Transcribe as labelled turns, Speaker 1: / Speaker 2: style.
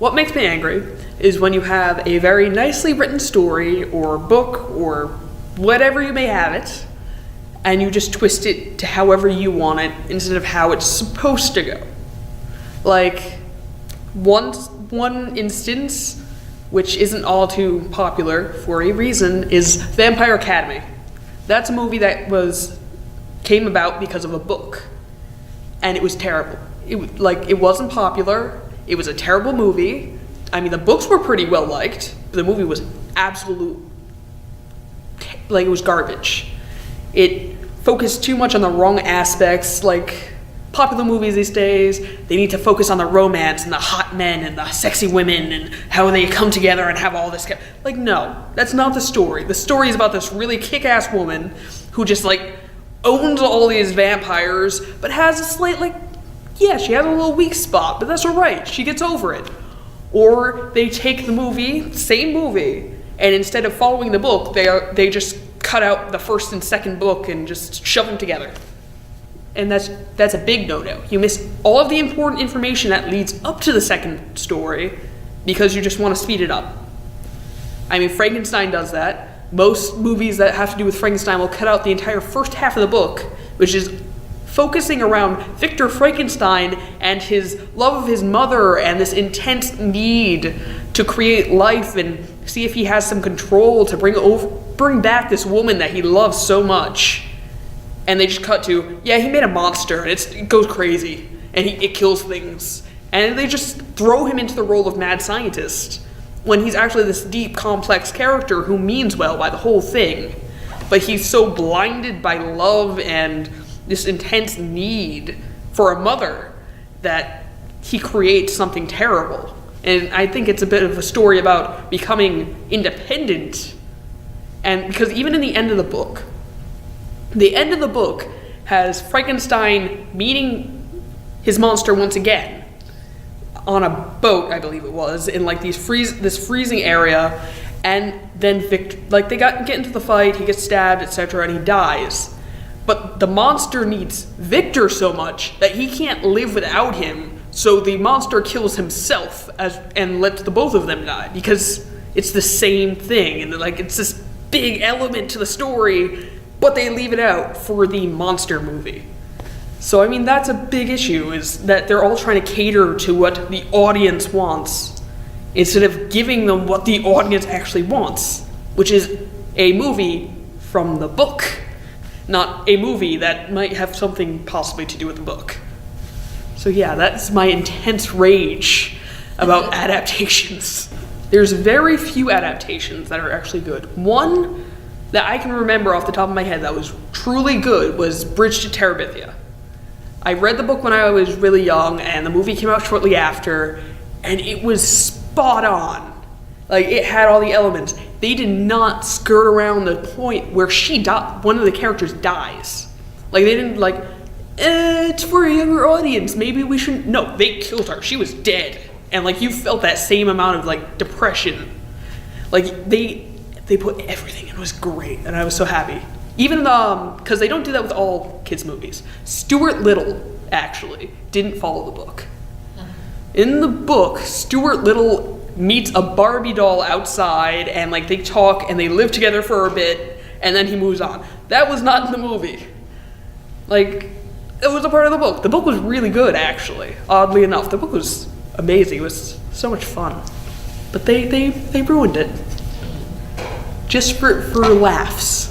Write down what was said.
Speaker 1: What makes me angry is when you have a very nicely written story or book or whatever you may have it, and you just twist it to however you want it instead of how it's supposed to go. Like, one instance, which isn't all too popular for a reason, is Vampire Academy. That's a movie that came about because of a book, and it was terrible. It wasn't popular. It was a terrible movie. I mean, the books were pretty well liked, but the movie was it was garbage. It focused too much on the wrong aspects, like popular movies these days. They need to focus on the romance and the hot men and the sexy women and how they come together and have all this. Like, no, that's not the story. The story is about this really kick-ass woman who just owns all these vampires, but has a slight she has a little weak spot, but that's all right. She gets over it. Or they take the same movie, and instead of following the book, they just cut out the first and second book and just shove them together. And that's a big no-no. You miss all of the important information that leads up to the second story because you just want to speed it up. I mean, Frankenstein does that. Most movies that have to do with Frankenstein will cut out the entire first half of the book, which is focusing around Victor Frankenstein and his love of his mother and this intense need to create life and see if he has some control to bring back this woman that he loves so much. And they just cut to, he made a monster and it goes crazy and it kills things. And they just throw him into the role of mad scientist when he's actually this deep, complex character who means well by the whole thing. But he's so blinded by love and this intense need for a mother that he creates something terrible. And I think it's a bit of a story about becoming independent. And because even in the end of the book has Frankenstein meeting his monster once again on a boat, I believe it was, in this freezing area, and then Victor, they get into the fight, he gets stabbed, etc., and he dies. But the monster needs Victor so much that he can't live without him, so the monster kills himself and lets the both of them die, because it's the same thing, and it's this big element to the story, but they leave it out for the monster movie. So, I mean, that's a big issue, is that they're all trying to cater to what the audience wants, instead of giving them what the audience actually wants, which is a movie from the book, not a movie that might have something possibly to do with the book. So yeah, that's my intense rage about adaptations. There's very few adaptations that are actually good. One that I can remember off the top of my head that was truly good was Bridge to Terabithia. I read the book when I was really young, and the movie came out shortly after, and it was spot on. It had all the elements. They did not skirt around the point where one of the characters dies. They didn't it's for a younger audience, maybe we shouldn't. No, they killed her. She was dead. And you felt that same amount of depression. They put everything in. It was great, and I was so happy. Even because they don't do that with all kids' movies. Stuart Little, actually, didn't follow the book. In the book, Stuart Little meets a Barbie doll outside, and they talk and they live together for a bit, and then he moves on. That was not in the movie. It was a part of the book. The book was really good, actually. Oddly enough, the book was amazing. It was so much fun, but they ruined it just for laughs.